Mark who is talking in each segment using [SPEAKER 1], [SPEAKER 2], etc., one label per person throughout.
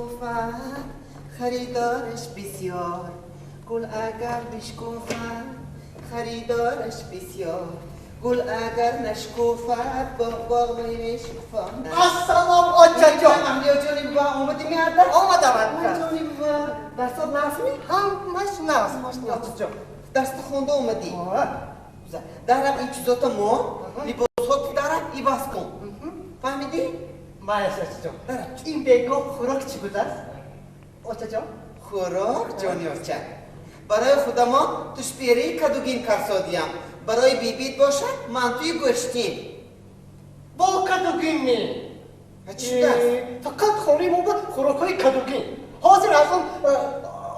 [SPEAKER 1] بشکفد خریدارش بسیار گل اگر بشکفد خریدارش بسیار گل اگر نشکفد باغ میشکفد.
[SPEAKER 2] السلام آجا جان.
[SPEAKER 1] محلیا جانی بابا اومدی میادن؟
[SPEAKER 2] آمدم.
[SPEAKER 1] جانی بابا درست نظمی؟
[SPEAKER 2] همش نظم.
[SPEAKER 1] آجا جان درست خونده اومدی؟ درم این چیزاتا ما لباسات درم ایواز کن. فهمیدی؟
[SPEAKER 2] باشه جان. این بگو خوراک چی بود است؟ آجا جان.
[SPEAKER 1] خوراک جانی آجا برای خودمان توش پیری کدوگین کرسادیم برای بیبیت باشد منتوی گوشتیم
[SPEAKER 2] با کدوگین نی
[SPEAKER 1] چی دست؟
[SPEAKER 2] فقط خانه ما با خوراکای کدوگین حاضر از اون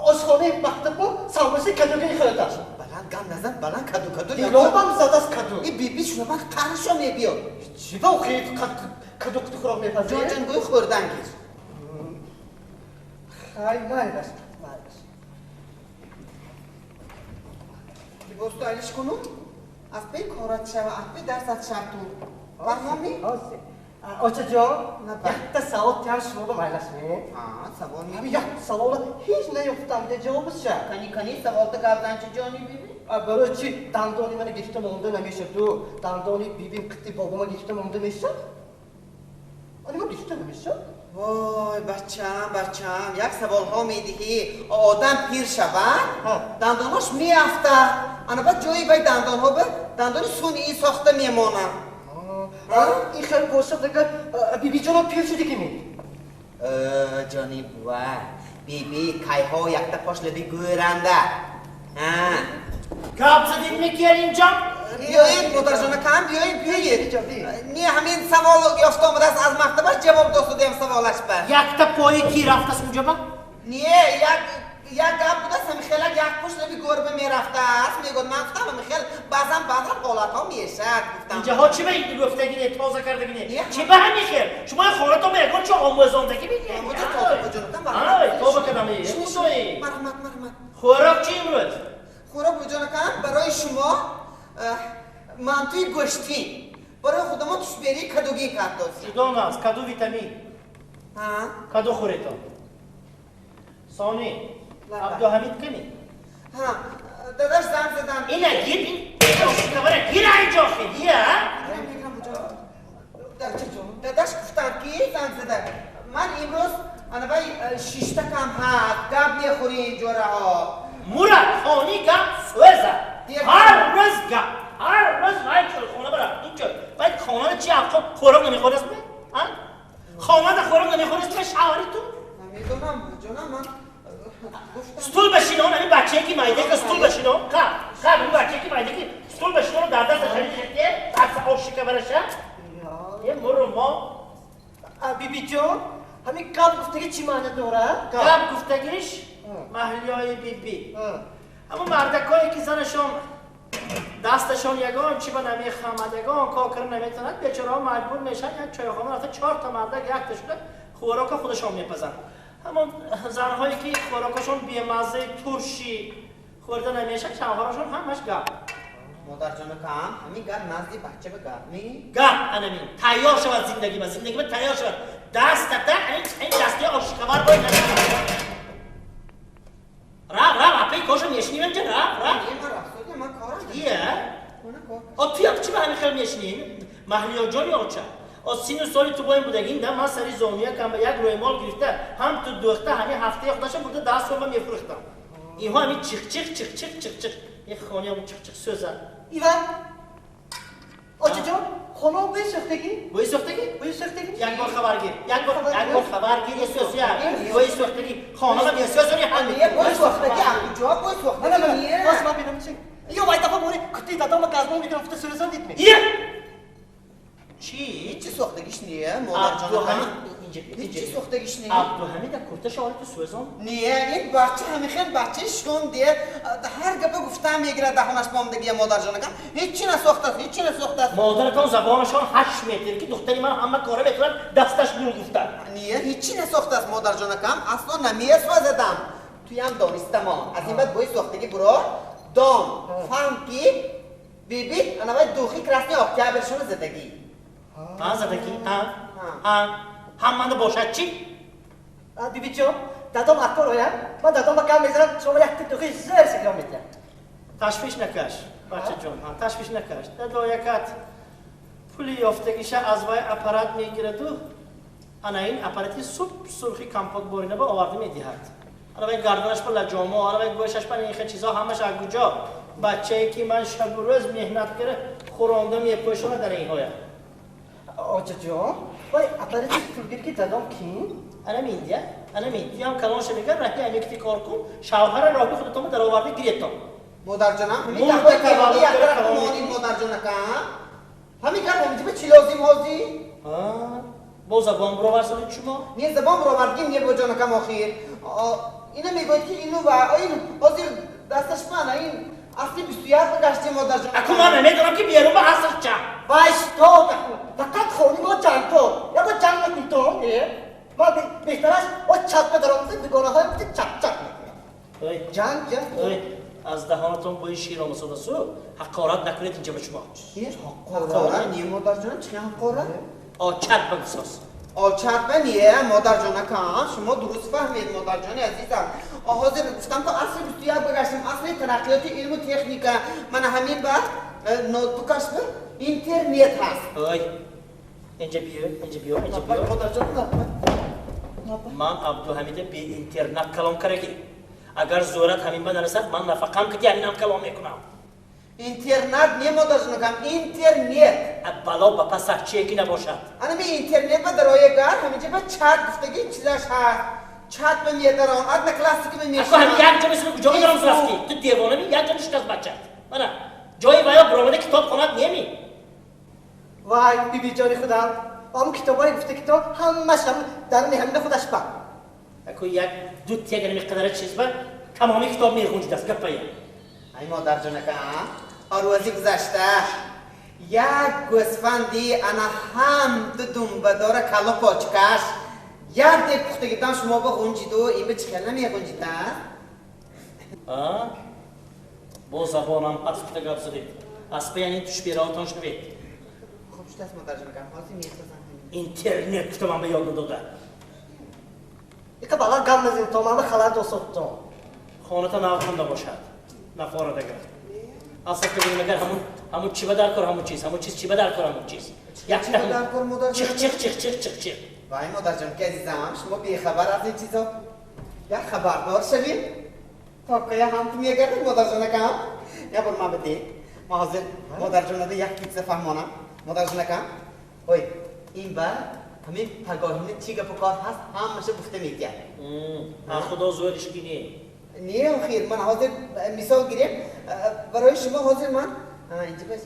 [SPEAKER 2] آشخانه مکتب با سموسه کدوگین خریده است.
[SPEAKER 1] بلند گم نزن بلند کدو
[SPEAKER 2] دیلابم زده است کدو.
[SPEAKER 1] این بیبیت شما من قرشو میبیاد
[SPEAKER 2] چی با خیلی کدو خوراک میپذیره؟
[SPEAKER 1] جان گوی خوردن گیر
[SPEAKER 2] خیلی مایل است.
[SPEAKER 1] لباس تو علیش کنم از بی کارات شوه از بی درست شرطون فهمی؟
[SPEAKER 2] آجا جان یک سوال تیار شما مایل است می؟
[SPEAKER 1] سوال
[SPEAKER 2] همین
[SPEAKER 1] میبی
[SPEAKER 2] یک سوال هیچ نیفتم ده جوابش شد.
[SPEAKER 1] کنی سوال تو گردن چه جانی بیبی؟
[SPEAKER 2] برای چی دندانی من گرفته مونده نمیشه تو دندانی بیبیم قطعی بابا ما گرفته مونده میشه؟ آنی ما گرفته نمیشه؟
[SPEAKER 1] وای بچم یک سوال ها میدهی آدم پیر شود دنداناش میافته انا بعد جایی باید دندان ها به دندان سونی ساخته میمانم
[SPEAKER 2] این خیلی باشه دیگه بیبی جانا پیر شدی که می؟
[SPEAKER 1] جانی بوا بیبی کای ها یک پاش لبی گویرنده
[SPEAKER 3] کاب زدید میکر اینجا؟
[SPEAKER 1] بیایید مادر جانا کم بیایید نی همین سوال یافته آمده است از مکتبش جواب دادیم سوالش بر
[SPEAKER 3] یک تا پای کی رفت است اونجا با؟
[SPEAKER 1] نیه یک گپ بوده است میخیل یک پشت لبی گربه میرفته است میگود من گفتم میخیل بعضا قولت ها میشد
[SPEAKER 3] اینجا ها چی به این گفتگینه تازه کردگینه؟ چی به هم میخیر؟ شما خورتو میگون چه آموزاندگی میگه؟ آی تو بکنم چی
[SPEAKER 1] مرحمت
[SPEAKER 3] خوراک چی امروز؟
[SPEAKER 1] خوراک بجانکم برای شما منتوی گوشتی برای خودمان توش بری کدوگی کرداست
[SPEAKER 3] چدون است؟ کدو ویتامین کدو خوریتو سانی عبدالحمید کنی؟
[SPEAKER 1] داداش زنگ زدم
[SPEAKER 3] اینه گیر این کبره گیر اینجا خیلی
[SPEAKER 1] داداش گفتم کی زنگ زدم من امروز انا بای شیشتا کم هست گب میخوری اینجا ها
[SPEAKER 3] مراد خانی گپ سوزه هر روز گپ هر روز باید خونه برم اینجا باید خانه چی افتا خوراک نمیخوره است خانه خوراک نمیخوره است شعاری تو
[SPEAKER 1] نمیدونم جانم من
[SPEAKER 3] ستول بشینو همین بچه که مایده که ستول بشینو خب این بچه که مایده که ستول بشینو در دست خرید خیلیه عکس آشی برشه یه مرو ما
[SPEAKER 2] بیبی جان همین گپ گفتگی چی معنی داره؟
[SPEAKER 3] گپ گفتگیش محلی های بیبی اما مردکایی که زنشون دستشون یگان چی به نمی خمدگان کار کردن نمیتونند بیچاره ها مجبور میشن یک چایخانه رفته 4 تا مردک یک تشکه خوراک خودشون میپزن همون زنهایی که خوراکشون بیمزه ترشی خورده نمیشه چهارشون همش گپ
[SPEAKER 1] مادر جان کام همین گپ نزدی بچه به گپ نی
[SPEAKER 3] گپ انمین تیار شود زندگی من تیار شود دست این دستی آشکار باید را اپی کجا میشنیم اینجا را
[SPEAKER 1] من کارم
[SPEAKER 3] توی هم چی به همین خیلی میشنیم؟ محلی جانی آچه سین سالی تو بایم بودگین ده من سری زانویه کم به یک روی مال گرفته هم تو دوخته همین هفته خودش بوده 10 سال من میفروختم اینها همین چیخ یه خانی همون چیخ سوزه
[SPEAKER 2] ایوان آجا جان خانه بوی سختگی؟
[SPEAKER 3] بوی سختگی؟ یک بار خبرگیر یه سوزیه بوی سختگی خانه هم یه سوزی
[SPEAKER 1] یه بوی سختگی کجا بوی سختگی
[SPEAKER 2] نه باز من بینم چی؟ یه وای دفعه موری کتی دادم گازمون میگرفت تو سوزان دیدمی
[SPEAKER 1] چی سختگیش نیه مادر جان هیچی سختگیش نیه
[SPEAKER 3] عبدالحمید کرته شعاری تو سوزان
[SPEAKER 1] نیه این بچه همیخیل بچه شون دیه هر گپه گفتم میگیره دهانش بامدگی مادر جان کم هیچی نسخته است
[SPEAKER 3] مادرتان زبانشان 8 متر که دختری من همه کاره میتونن دستش برو گفتن
[SPEAKER 1] نیه هیچی نسخته است مادر جان کم اصلا نمیسوزدم توی هم دانستم از این بعد بوی سختگی برو دام فهم کی بیبی انا باید دوخی کرسنی اکتبرشون زدگی
[SPEAKER 3] زدگی هم من باشد چی؟
[SPEAKER 2] بیبی جان دادم اکبر هایم من دادم با کم میذارم شما یک تیتوخی زر سکرام میدیم
[SPEAKER 3] تشویش نکش بچه جان تشویش نکش دو یکت پولی یافتگیش از وای اپارات میگیره دو انا این اپاراتی سرخی کمپوت بورینه با آورده میدهد انا وای گردنش پر لجامو انا وای گوشش پر این چیزا همش اگوجا بچه ای که من شب و روز مهنت کرده خورانده میپوشونه در این هایا
[SPEAKER 2] آجا جان وای اپاراتی پولگیر که دادم کی؟
[SPEAKER 3] انا میدیه انا میدیه هم کلان شنگر رهی امیکتی کار کن شوهر راهی خودتون در آورده گریتم
[SPEAKER 1] مادر جانم همین
[SPEAKER 3] مرد
[SPEAKER 1] دفعه
[SPEAKER 3] تولد
[SPEAKER 1] یک
[SPEAKER 3] داره
[SPEAKER 1] طرف
[SPEAKER 3] کلام
[SPEAKER 1] مانی مادر جانکم همین کار نمیشه به چی لازم هازی؟
[SPEAKER 3] با زبان برو ورسانید شما
[SPEAKER 1] نیه زبان رو آوردیم یه با جانکم آخیر اینه میگوید که اینو و این حاضر دستش من این اصلی 21 گشتی مادر جانکم
[SPEAKER 3] اکو من نمیدونم که بیارون به حسق چه
[SPEAKER 2] وایش تو فقط خونی با جنگ تو یا با جنگ نکنی تو ما بهترش با چپ بدارم بگونه های بودی چپ میکنیم جنگ
[SPEAKER 3] از دهانتون با این شیر آموزاده سو حقارت نکنید اینجا به شما
[SPEAKER 1] حقاره نیه مادر جانم چی حقاره؟
[SPEAKER 3] آچت بگساز
[SPEAKER 1] آلچربه نیه مادر جانکم شما درست فهمید مادر جان عزیزم حاضر گفتم که اصل 21 بگشتیم اصل ترقیات علم و تکنیک من همین بعد نوتبوکش به اینترنت هست
[SPEAKER 3] اینجا بیا
[SPEAKER 1] مادر جان
[SPEAKER 3] من عبدالحمید به اینترنت کلام کرگی اگر زورت همین من نرسد من نفقم که همین هم کلام میکنم
[SPEAKER 1] اینترنت نیه مادر جانکم اینترنت
[SPEAKER 3] بلا با پس چیکی نباشد
[SPEAKER 1] انا می اینترنت به درایه گر همینجا به چت گفتگی چیزش هست چت به میدارم ادنا کلاسیکی به میشم
[SPEAKER 3] اکو هم یک جا مثل کجا میدارم زرستی تو دیوانه می یک جا نشکست بچت منه جایی باید برامده کتاب خونت نیمی
[SPEAKER 2] وای بیبی جانی خودم اما کتابایی گفته که تو همش هم در همین خودش با
[SPEAKER 3] اکو یک دوت یک مقدار چیز با تمامی کتاب میخونی دست گپایه
[SPEAKER 1] ای مادر جانکم آروازی گذشته یک گوسفندی انا هم دو دنبه داره کلا پاچکش یک دیگ پخته گیدم شما با خونجید و این به چکل نمیه خونجید
[SPEAKER 3] با زبانم پس کتا گفت زدید از پیانی توش بیراتان شنوید
[SPEAKER 1] خب شده است مادر جانکم حاضی میخوزم
[SPEAKER 3] اینترنت کتابم به یاد داده
[SPEAKER 2] یکا بالا گم نزین تو من خلال دو سبتون
[SPEAKER 3] خانتا ناخونده باشد نفاره دگر اصلا که بگیم اگر همون چی بدر کر همون چیز چی بدر کر همون چیز یک نه چیخ
[SPEAKER 1] وای مادر جان که عزیزم شما بیخبر از این چیزا یا خبردار شوید تا که هم تو میگردید مادر جانکم یا بر ما بدید ما حاضر مادر جانده یک پیتزا فهمانم مادر جانکم اوی این بر همین پگاهینه چی گپ کار هست همشه گفته میگه
[SPEAKER 3] خدا زورش گینه
[SPEAKER 1] نیه خیر من حاضر مثال گیریم برای شما حاضر من اینجا بس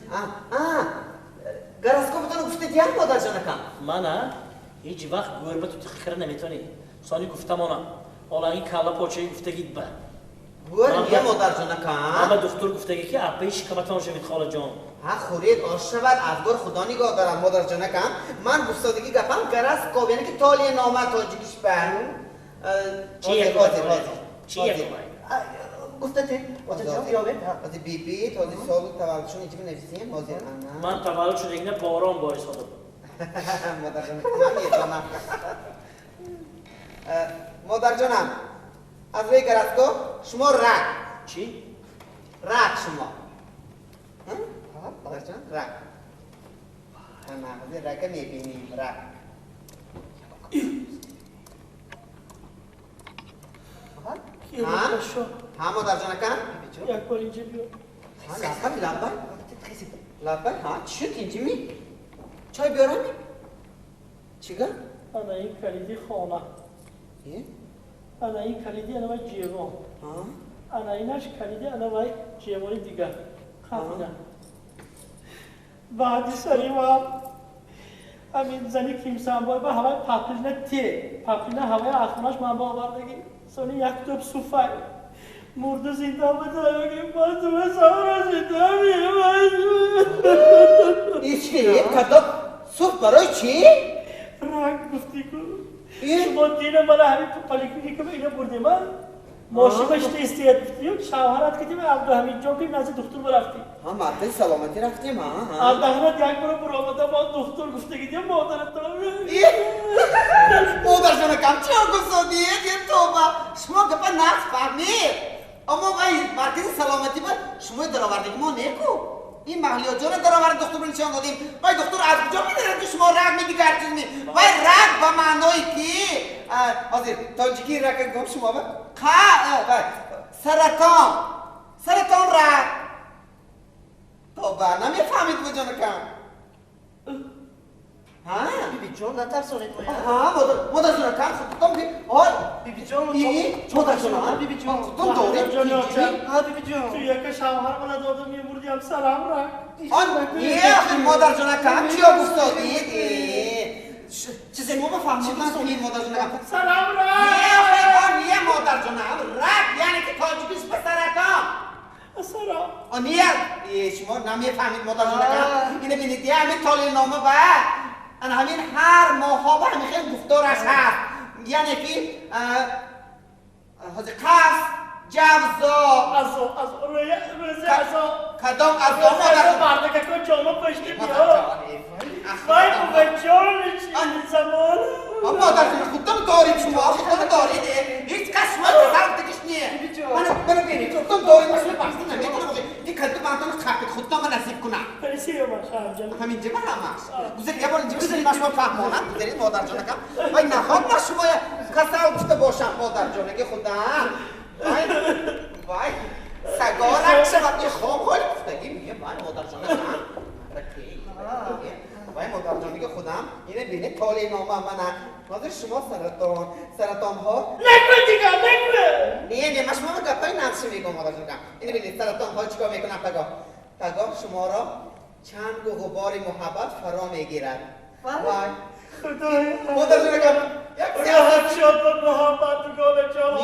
[SPEAKER 1] گرسکو بتونه گفته دیگر مادر جانکم
[SPEAKER 3] من هیچ وقت گربه تو تخیره نمیتونی سانی گفتم اونا حالا این کلا پاچه گفتگید با
[SPEAKER 1] بور نیه مادر جانکم
[SPEAKER 3] اما دکتر گفتگی که اپی شکمتان شمید خاله جان
[SPEAKER 1] خورید آشبت از بار خدا نگاه دارم مادر جانکم من گفتادگی گفتم گرسکو یعنی که تالی نامه تاجیکش برون
[SPEAKER 3] چیه
[SPEAKER 2] گفته تی آجا جان
[SPEAKER 1] از بی تازی سال تولدشون اینجا بنویسیم حاضر
[SPEAKER 3] من تولد شده اینه باران باری سادم
[SPEAKER 1] مادر جانم من میتونم مادر جانم از روی گرسکو شما رک
[SPEAKER 3] چی؟
[SPEAKER 1] رک شما مادر جان رک مغازه رک میبینیم رک ها مادر جانکم
[SPEAKER 3] یک بار اینجا بیا
[SPEAKER 1] لبای ها چی شد اینجا می؟ چای بیارم می؟ چیگه؟
[SPEAKER 3] انا این کلیدی خانه انا این کلیدی انا باید جیوان انا اینش کلیدی انا باید جیوانی دیگر خفیدم بعدی سری ما همین زنی کریمسان باید با هوای پاپلینه هوای آخرانش من با آوردگی سانی یک توب صوفای مرد زنده بوده بگیم باز تو سوار زنده
[SPEAKER 1] این چیه؟ کتاب صوف برای چی؟
[SPEAKER 3] رنگ گفتی که شما دین من همین تو پالیکلینیک به اینو بردیم ماشین باشته استیاد شوهرت کدیم عبدالحمید جان که نزد دکتر برفتی
[SPEAKER 1] ها مرد سلامتی رفتیم ها
[SPEAKER 3] عبدالحمید یک بار برآمده با دکتر گفته که مادرت
[SPEAKER 1] مادر جان کم چی گفتید یه توبه شما گپا نفهمید اما وای مرکز سلامتی بود شما درآوردگی ما نیکو این محلیات جان درآورد دکتر رو نشان دادیم وای دکتر از کجا میدونه که شما رگ میگی هر چیز می وای رگ به معنای کی حاضر تاجیکی رگ گم شما با سرطان رگ توبه نمیفهمید بود جان کم ها
[SPEAKER 2] بیبی جان نترسونید
[SPEAKER 1] ها مادر جان کم خودتون بی آی
[SPEAKER 2] بیبی جان
[SPEAKER 1] مادر جان
[SPEAKER 2] بیبی جان
[SPEAKER 1] خودتون دارید
[SPEAKER 2] ها بیبی جان
[SPEAKER 3] تو یک شوهر من دادم یه بردی هم سلام را
[SPEAKER 1] آن یه مادر جان کم چی گفتید چیزی ما بفهمید من مادر جان کم
[SPEAKER 3] سلام را
[SPEAKER 1] یه مادر جان رگ یعنی که تاجیکیش به سرطان
[SPEAKER 3] سلام
[SPEAKER 1] آنیه شما نمیفهمید مادر جان کم اینه بینید یه همین تالی نامه با همین هر ماه با همین خیلی گفتارش هست یعنی که قصد جوزا
[SPEAKER 3] از روزه
[SPEAKER 1] کدام از دو مادر
[SPEAKER 3] برده که کن جامعه پشتی بیا وای بابا جان چی زمان
[SPEAKER 1] مادر جان خودتون دارید شما خودتون دارید هیچ کس شما درد دیگش نیه منو بینید خودتون دارید من شما بحثی نمیکنم این کلتو بانتون خاکت خودتون من نصیب کنم
[SPEAKER 3] پریسی رو من خواهم جان
[SPEAKER 1] همینجا من هم گذارید یه بار اینجا بذارید من شما فهمانم گذارید مادر جان کم وای نخواد من شما کسا گفته باشم مادر جان که خودم وای سگارم چقدر یه خواب خواهی گفتگی میگه وای مادر جان کم وای مادر جانی که خودم اینه بینه تالی نامه منه حاضر شما سرطان ها
[SPEAKER 3] نکن دیگه نکن
[SPEAKER 1] نه من شما گپای نقشه میگم مادر جان اینه بینید سرطان ها چیکار میکنم پگاه شما را چند و غبار محبت فرا میگیرد وای
[SPEAKER 3] خدایا
[SPEAKER 1] مادر جان کم
[SPEAKER 3] راحت شد با محبت گل جان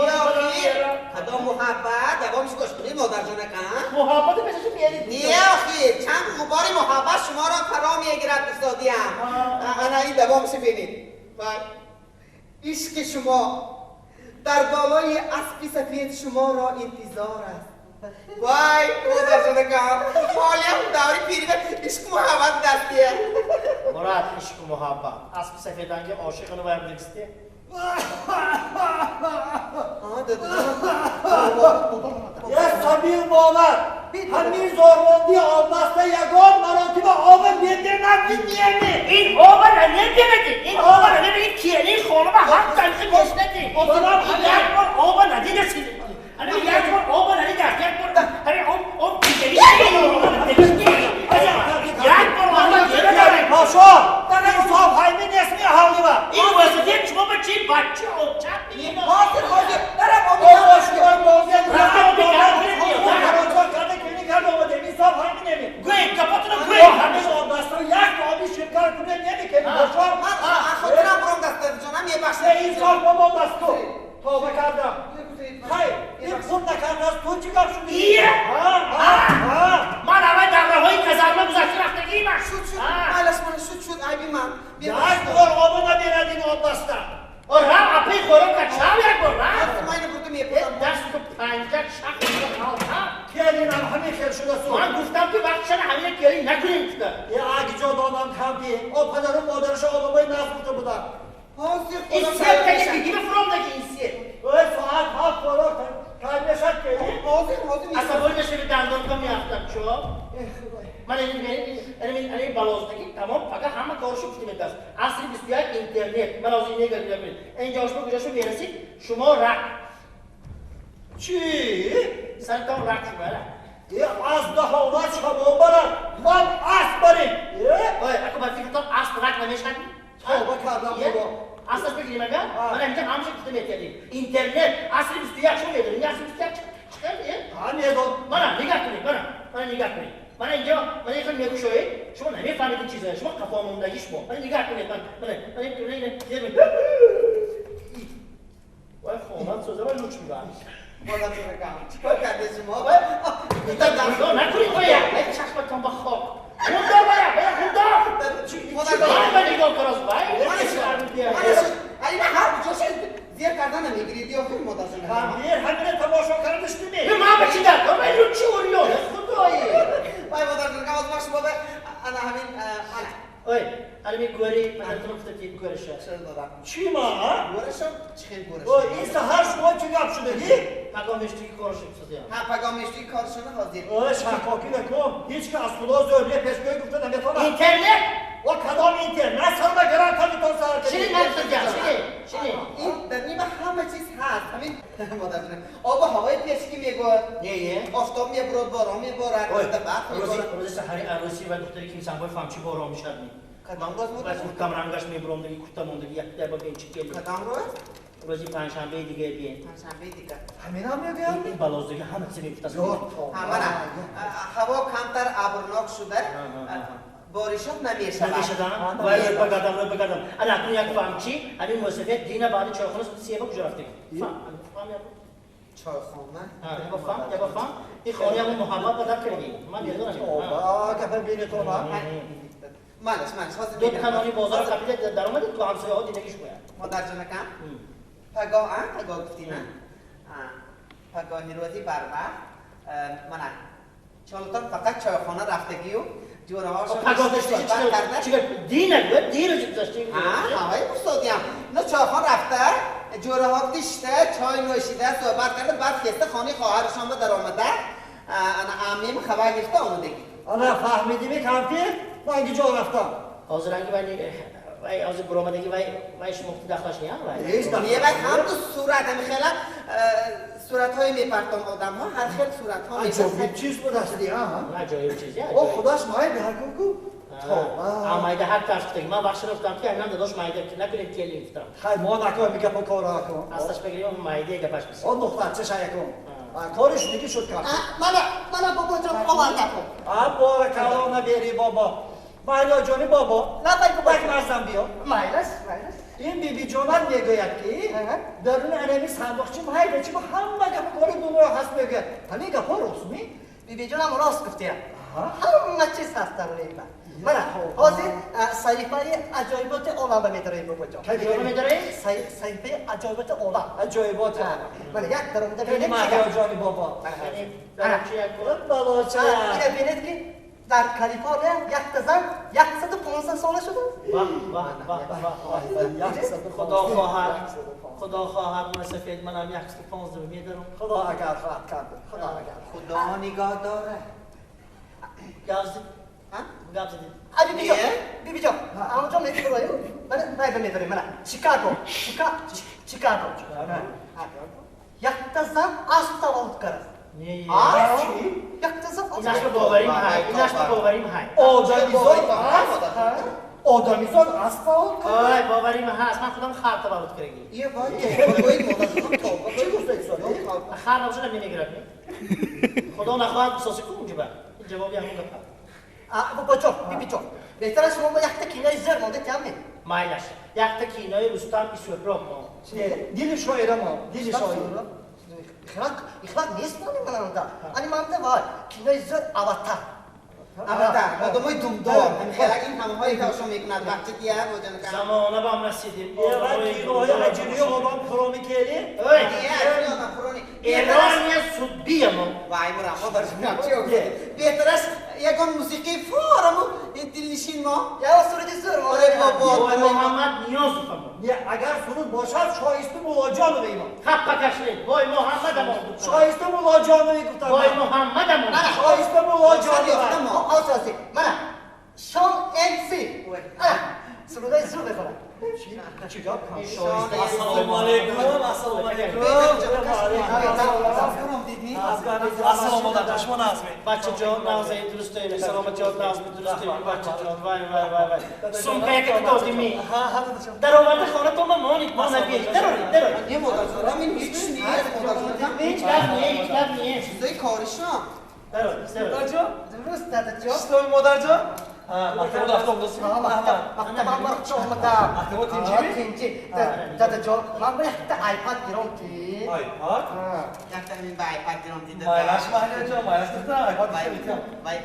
[SPEAKER 1] کدا محبت دوامش گوش کنید مادر جان کم
[SPEAKER 3] محبت بهش بیارید
[SPEAKER 1] نه آخی چند غبار محبت شما را فرا میگیرد اقتصادیم انا این دوامش بینید عشق شما در بالای اسبی سفید شما را انتظار است وای مادر جان کم حالیم دوری پیری به عشق محبت دستیه
[SPEAKER 3] مراد عشق و محبت اسب سفیدنگ عاشقانو باید بگسته
[SPEAKER 2] یه سبیل باور همین زورمندی آبسته یگان مراتب آب میده نمیدیمی
[SPEAKER 3] این آبا را نمیدی این آبا را نمیدی کیلی خانم حق تنخی گشنتی این یک بار آبا ندیده سیدی همین یک بار آبا ندیده یک بار همین آب پیگری یک بار آبا نمیدی
[SPEAKER 2] پاشا در این صاحب حیمی نسمی حالی با
[SPEAKER 3] این واسطه شما به چی بچه اوچت میگه
[SPEAKER 1] حاضر درم
[SPEAKER 3] گوی کپاتونو گوی
[SPEAKER 1] خودم برام دست جانم یه بخش
[SPEAKER 2] این خود نکرده از تو چی کار شدی؟
[SPEAKER 3] ایه من اول دوره های کزرمه گذاشتی رفتگی من
[SPEAKER 1] مالش من شد عیبی من
[SPEAKER 2] یک بار آبو نبیردیم آب بستم
[SPEAKER 3] و رم اپی خورم که چاو یک بار رم
[SPEAKER 1] من اینو گفتم یه پودم
[SPEAKER 3] دست تو پنجه شخص رو خالتم
[SPEAKER 2] کلی من همین خیل شده سو
[SPEAKER 3] من گفتم که وقت شده همین گری نکنیم که
[SPEAKER 2] یه اگه جا دادم کمپی آب پدرم مادرش آدمای نفروخته بودن
[SPEAKER 3] این سیب تکی بگی بفرام دکی این سیب
[SPEAKER 2] باید ساعت هفت بارا کلمشت کردی
[SPEAKER 3] اصلا باید بشه به دندان کم میافتم چو من این بلازدگی تمام فقط همه کارشو کشتیم دست اصلی 21 اینترنت من از این نگاه ببینید اینجا شما کجاشو میرسید شما رک
[SPEAKER 2] چی؟
[SPEAKER 3] سرطان رک شما
[SPEAKER 2] یه از دهانت شما برم من اسب بریم
[SPEAKER 3] اوه اکو باید فکرتان اسب رک نمیشن
[SPEAKER 2] توبه کردم بابا
[SPEAKER 3] اساس بگیریم اگر من اینجا همشه کشتیم میکردیم اینترنت اصلی 21 شما میدونیم این اصلی 21 چکر دیگه؟
[SPEAKER 2] همین دو
[SPEAKER 3] منم نگاه کنید من نگاه کنید من اینجا من یکم میگو شوید شما نمیفهمید این چیزا شما قفا موندگی شما من نگاه کنید من این وای خونم سوزه وای لوچ میبرم
[SPEAKER 1] مادر جان کم چیکار کرده شما
[SPEAKER 3] نکنید باید چشمتان با خواب خوندار باید خوندار
[SPEAKER 1] مادر جان
[SPEAKER 3] من نگاه کراز باید
[SPEAKER 1] این هر جاش زیر کردن نمیگیری دیوخی مادر جان
[SPEAKER 2] کامبیر همینه تماشا کردش
[SPEAKER 3] به
[SPEAKER 2] نمی
[SPEAKER 3] ما بچی در کن من رو چی اوریون خدایی
[SPEAKER 1] وای مادر جان کم از باش بابا انا همین انا
[SPEAKER 3] اوی الان گوری من تو گفتم گوری شد
[SPEAKER 1] چرا دادم
[SPEAKER 2] چی ما ها؟
[SPEAKER 1] گورشم چخیر گورش
[SPEAKER 2] او این سهر شما چی گپ شدگی؟
[SPEAKER 3] مقامش توی کارش شدیم
[SPEAKER 1] ها پیغامش توی کارشون حاضر
[SPEAKER 2] اوه شکاکی نکن هیچ که از خدا زوریه پشگوی گفته نمیتونه
[SPEAKER 3] اینترنت
[SPEAKER 2] و کدام اینترنت سر بگرم کمی تو سر
[SPEAKER 3] شنی من تو گم شنی
[SPEAKER 1] این در نیمه همه چیز هست همین مادر جان آب و هوای پشکی میگوه
[SPEAKER 3] نیه
[SPEAKER 1] آفتاب میبرد باران میبارد بعد میبارد
[SPEAKER 3] روزی سحری عروسی و دختری که انسان باید فهمچی بارا میشد می
[SPEAKER 1] کدام روز
[SPEAKER 3] بس
[SPEAKER 1] بود
[SPEAKER 3] کم رنگش میبرم دیگه کتا موندگی یک در با بینچی کلی
[SPEAKER 1] کدام روز
[SPEAKER 3] روزی پنجشنبه دیگه بیاین
[SPEAKER 1] پنجشنبه دیگه
[SPEAKER 2] همین هم میگم
[SPEAKER 3] این بلاز دیگه همه چیزی میفته
[SPEAKER 1] همه هوا کمتر ابرناک شده بارشات نمیشه
[SPEAKER 3] نمیشدم ولی بگردم انا اکنون یک فهمچی همین موسیقی دینه بعد چهارخانه سیما کجا رفته فهم
[SPEAKER 1] چهارخانه
[SPEAKER 3] یا با فهم این خانه همون محمد بدر کردی من یادم
[SPEAKER 2] اوه گفه بینی تو ما
[SPEAKER 1] مالش حاضر
[SPEAKER 3] دو کنانی بازار کپیده در اومدید تو همسایه ها دیدگیش باید
[SPEAKER 1] مادر جان کم پگاه گفتی نه پگاهی روزی بربر من چالتان فقط چایخانه رفتگی و جوره هاشو
[SPEAKER 3] پگاه داشتی چیکار دینه بود دیر رو داشتی
[SPEAKER 1] هوای بسودیم نه چایخانه رفته جوره ها دیشته چای نوشیده صحبت کرده بعد خسته خانه خواهرشان به در آمده انا امیم خبر گرفته آمدگی
[SPEAKER 2] آنها فهمیدی می کمپیر من اینجا جا رفتم
[SPEAKER 3] حاضر انگی وای حاضر برآمدگی وای شما داخلش نیا وای
[SPEAKER 1] یه وقت هم تو صورت هم خیلی صورت های میپرتم آدم ها هر خیلی صورت ها
[SPEAKER 2] عجب چیز بود اصلی ها
[SPEAKER 3] عجایب چیزی
[SPEAKER 2] او خداش مای به هر کو
[SPEAKER 3] مایده هر طرف که من بخش رفتم که همین داداش مایده که نکنیم کلی افتم
[SPEAKER 2] خیلی ما نکن میگه با کار کن
[SPEAKER 3] اصلاش بگیریم اون مایده گپش بسیم
[SPEAKER 2] اون نقطه چه شای کن کارش دیگه شد کار
[SPEAKER 1] من بابا جان آورده کن
[SPEAKER 2] بارکالله نبیری بابا مالیا جانی بابا بک مازم بیا
[SPEAKER 1] مایلش
[SPEAKER 2] این بیبی جانان میگوید که درون انمی صندوقچی مای بچی با همه گپ کار دنیا هست میگه همین گپا رسمی
[SPEAKER 1] بیبی جانم راست گفتی همه چیز هست در نیمه من حاضر صحیفه عجایبات عالم میداریم بابا جان
[SPEAKER 3] کجا میداری؟
[SPEAKER 1] صحیفه عجایبات عالم
[SPEAKER 2] عجایبات
[SPEAKER 1] من یک درونده
[SPEAKER 2] خیلی
[SPEAKER 1] بینید
[SPEAKER 2] مالیا جانی بابا
[SPEAKER 3] در چی یک بود؟
[SPEAKER 2] بابا چه
[SPEAKER 1] اینه بینید که در کالیفرنیا یک زن 115 ساله شده
[SPEAKER 3] خدا خواهد من سفید منم 115 میدارم
[SPEAKER 2] خدا اگر خواهد کرد
[SPEAKER 1] خدا نگاه داره
[SPEAKER 3] گفت
[SPEAKER 1] بیبی جان اونجا میتونم من میداریم من شیکاگو یک زن آستاوت کرد
[SPEAKER 3] یک
[SPEAKER 1] زن
[SPEAKER 3] اینش باوریم های
[SPEAKER 2] آدمیزاد اسفال
[SPEAKER 3] آی باوریم هست من خودم خرطه برات کردیم
[SPEAKER 1] یه وای
[SPEAKER 2] چی گفته ایسانی؟
[SPEAKER 3] خرطه باشو نمیگیرم خدا نخواهد بساسی کن اونجا جوابی همون گفت
[SPEAKER 1] بابا جان بیبی جان بهتر از شما با یک تکینای زر مانده کمی
[SPEAKER 3] مایلش یک تکینای رستم ایسوپراک ما
[SPEAKER 2] دیل شاعره ما دیل شاعره
[SPEAKER 1] اخلاق نیست من اونجا ani مانده وای کینای زر آواتار آدمای دومدار هم خیلی این همهایی که شما میکنند وقتی دیگه
[SPEAKER 3] زمانه با هم رسیدیم
[SPEAKER 2] یه وقت کینوهای عجیبی آدم پرومی کردی
[SPEAKER 3] ایرانی سودبی ما
[SPEAKER 1] وای مرا ما بهتر است یکان موسیقی فارمو دلنشین ما یا سرود زر ما
[SPEAKER 3] بابا محمد نیاز بفهم
[SPEAKER 2] اگر فرود باشد شایسته مواجهه رو بگیم
[SPEAKER 3] خب کشید بای محمد ما
[SPEAKER 2] شایسته مواجهه رو بگیم
[SPEAKER 3] بای محمد ما
[SPEAKER 2] شایسته مواجهه رو
[SPEAKER 1] آساسی من شان انسی سرودای زر بخونم
[SPEAKER 2] چیکار کنم
[SPEAKER 4] السلام علیکم السلام علیکم السلام علیکم شما نازمی
[SPEAKER 3] بچه جان نازمی درست داریم سلامت جان نازمی درست داریم بچه جان وای سومکه که دادی می در آورده خانه تو مامانی ما نبیه دراری
[SPEAKER 1] یه مدرزارم این هیچ نیست
[SPEAKER 3] هیچ لب نیه
[SPEAKER 1] چیزای کارشان
[SPEAKER 3] دراری
[SPEAKER 1] درست داده جان
[SPEAKER 4] اسلام مادر جان مکتب رفتم دوست
[SPEAKER 1] مکتبم برای چه اومدم
[SPEAKER 4] مکتب
[SPEAKER 1] تینجی داده جان من باید آیپاد گیرم کی
[SPEAKER 4] آیپاد
[SPEAKER 1] یک تا همین با آیپاد گیرم دیده
[SPEAKER 4] مایلاش مهلیه جان مایلاش دختر آیپاد
[SPEAKER 1] وای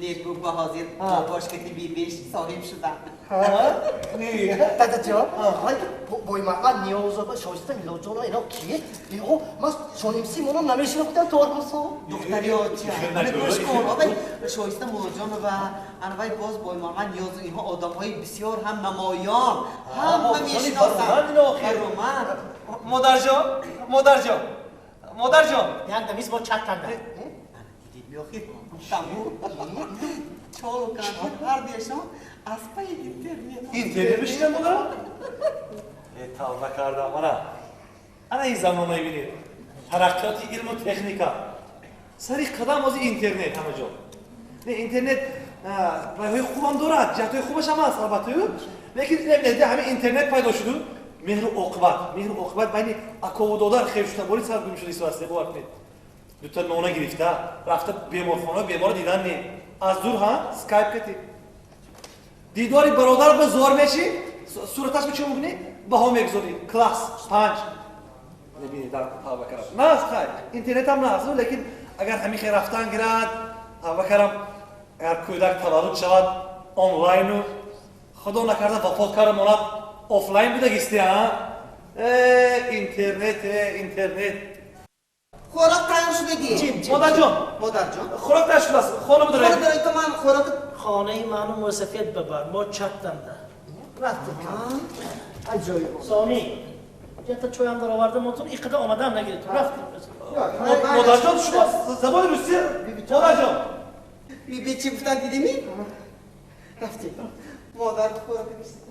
[SPEAKER 1] نیکو با حاضر باش که بیش صاحب شدم
[SPEAKER 2] دادا های بای ما نیازه با شایسته میلوجانا اینا کیه؟ اینا ما شونیمسی مونا نمیشه بودن طور بسو
[SPEAKER 1] دختری آچه همه گوش کن آبای شایسته مولاجان و انوای باز بای ما نیاز اینها آدم های بسیار هم نمایان هم میشناسن رومن
[SPEAKER 4] مادر جان
[SPEAKER 3] یک دمیز با چت کنده
[SPEAKER 1] دیدید میاخید تمو چالو کن هر دیشان از پای
[SPEAKER 4] اینترنت بشینم بودم؟ توبه کردم انا این زمان میبینید ترقیات علم و تکنیکا سری قدم از اینترنت همه جا نه اینترنت راه خوبم دارد جهت خوبش هم هست البته لیکن نمیده همین اینترنت پیدا شده مهر و عاقبت بین اکو و دادر خیلی شده باری سر گم شده سواسته باور کنید دو تا نونه گرفته رفته بیمارخانه بیمار دیدن نه از دور ها اسکایپ کردی دیداری برادر به زور میشی صورتش به چه میبینی بها میگذاری کلاس 5 نبینی در تابع کردم نه اسکایپ اینترنت هم نه لیکن اگر همین خیر رفتن گرد تابع کردم اگر کودک تولد شود آنلاین خدا نکرده وفات کرده ماند آفلاین بوده گیستی ها اینترنت
[SPEAKER 1] خوراک تیار شده دی
[SPEAKER 4] مادر جان خوراک تیار شده است خانه بداره
[SPEAKER 1] خوراک داری تو من خوراک
[SPEAKER 3] خانه منو موسفیت ببر ما چت کنده
[SPEAKER 2] رفته عجایب
[SPEAKER 3] سامی جتا چوی هم در آورده موتون این قدر آمده هم نگیرید رفتیم
[SPEAKER 4] مادر جان شما زبان روسی مادر جان
[SPEAKER 1] بی چی گفتن دیدی می؟ رفتیم مادر خوراک بیستی